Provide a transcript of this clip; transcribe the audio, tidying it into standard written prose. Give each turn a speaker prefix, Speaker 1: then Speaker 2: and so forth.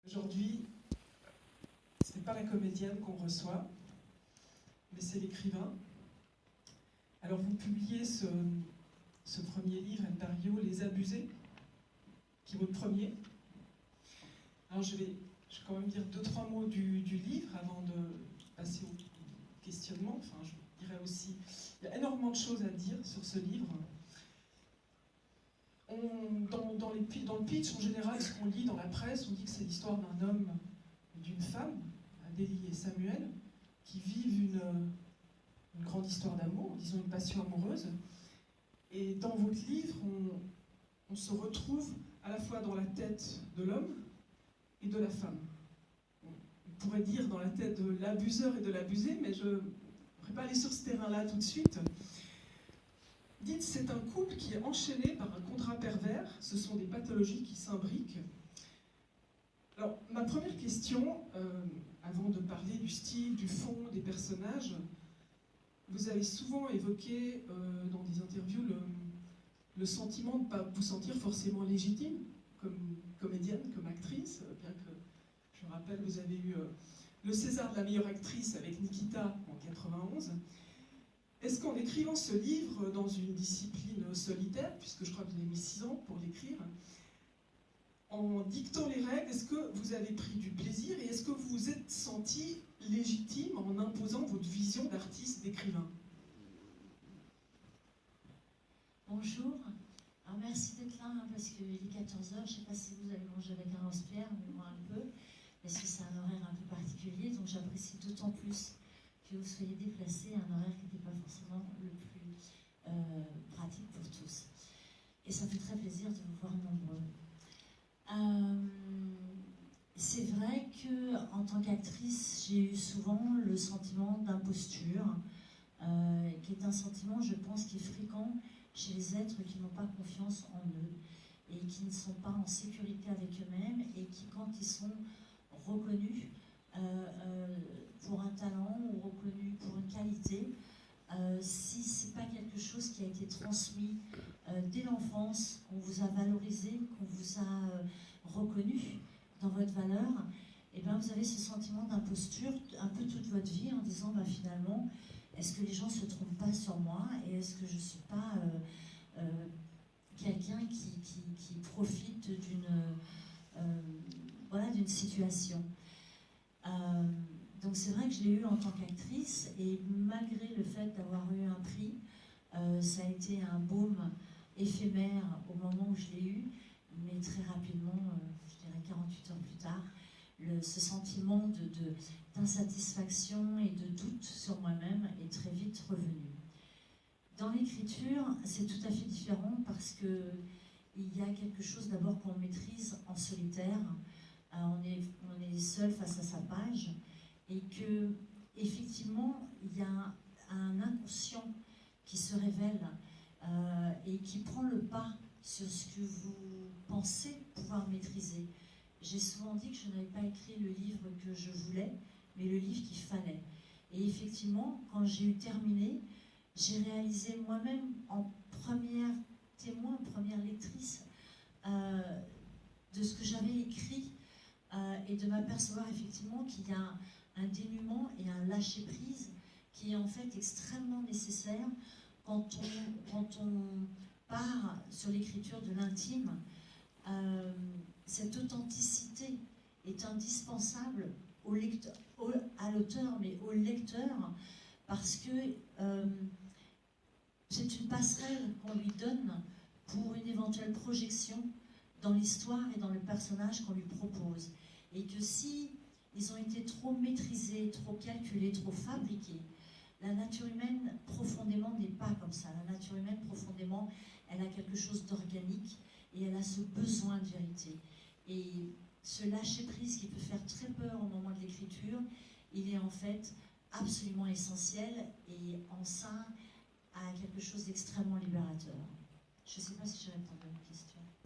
Speaker 1: Aujourd'hui, ce n'est pas la comédienne qu'on reçoit, mais c'est l'écrivain. Alors vous publiez ce premier livre, El Barrio, Les Abusés, qui est votre premier. Alors je vais quand même dire 2-3 mots du livre avant de passer au questionnement. Enfin, je dirais aussi, il y a énormément de choses à dire sur ce livre. Dans le pitch, en général, ce qu'on lit dans la presse, on dit que c'est l'histoire d'un homme et d'une femme, Adélie et Samuel, qui vivent une grande histoire d'amour, disons une passion amoureuse. Et dans votre livre, on se retrouve à la fois dans la tête de l'homme et de la femme. On pourrait dire dans la tête de l'abuseur et de l'abusé, mais je ne pourrais pas aller sur ce terrain-là tout de suite. Dites, c'est un couple qui est enchaîné par un contrat pervers, ce sont des pathologies qui s'imbriquent. Alors, ma première question, avant de parler du style, du fond, des personnages, vous avez souvent évoqué dans des interviews le sentiment de ne pas vous sentir forcément légitime comme comédienne, comme actrice, bien que, je me rappelle, vous avez eu le César de la meilleure actrice avec Nikita en 91. Est-ce qu'en écrivant ce livre dans une discipline solitaire, puisque je crois que vous avez mis 6 ans pour l'écrire, en dictant les règles, est-ce que vous avez pris du plaisir et est-ce que vous vous êtes senti légitime en imposant votre vision d'artiste, d'écrivain?
Speaker 2: Bonjour, alors merci d'être là parce qu'il est 14h, je ne sais pas si vous avez mangé avec un lance-pierre, mais moi un peu, parce que c'est un horaire un peu particulier, donc j'apprécie d'autant plus que vous soyez déplacés à un horaire qui n'était pas forcément le plus pratique pour tous. Et ça me fait très plaisir de vous voir nombreux. C'est vrai qu'en tant qu'actrice, j'ai eu souvent le sentiment d'imposture, qui est un sentiment, je pense, qui est fréquent chez les êtres qui n'ont pas confiance en eux et qui ne sont pas en sécurité avec eux-mêmes et qui, quand ils sont reconnus pour un talent ou reconnus pour une qualité, si ce n'est pas quelque chose qui a été transmis dès l'enfance, qu'on vous a valorisé, qu'on vous a reconnu dans votre valeur, et bien vous avez ce sentiment d'imposture un peu toute votre vie en disant bah, finalement, est-ce que les gens ne se trompent pas sur moi et est-ce que je ne suis pas quelqu'un qui profite d'une situation. Donc c'est vrai que je l'ai eu en tant qu'actrice et malgré le fait d'avoir eu un prix, ça a été un baume éphémère au moment où je l'ai eu, mais très rapidement, je dirais 48 heures plus tard, ce sentiment d'insatisfaction et de doute sur moi-même est très vite revenu. Dans l'écriture, c'est tout à fait différent parce qu'il y a quelque chose d'abord qu'on maîtrise en solitaire. On est seul face à sa page et que effectivement il y a un inconscient qui se révèle et qui prend le pas sur ce que vous pensez pouvoir maîtriser. J'ai souvent dit que je n'avais pas écrit le livre que je voulais, mais le livre qu'il fallait. Et effectivement, quand j'ai eu terminé, j'ai réalisé moi-même en première témoin, première lectrice de ce que j'avais écrit et de m'apercevoir effectivement qu'il y a un dénuement et un lâcher-prise qui est en fait extrêmement nécessaire quand on part sur l'écriture de l'intime. Cette authenticité est indispensable à l'auteur, mais au lecteur, parce que c'est une passerelle qu'on lui donne pour une éventuelle projection dans l'histoire et dans le personnage qu'on lui propose. Et que si ils ont été trop maîtrisés, trop calculés, trop fabriqués, la nature humaine profondément n'est pas comme ça. La nature humaine profondément, elle a quelque chose d'organique et elle a ce besoin de vérité. Et ce lâcher-prise qui peut faire très peur au moment de l'écriture, il est en fait absolument essentiel et en ça a quelque chose d'extrêmement libérateur. Je ne sais pas si je réponds à votre question.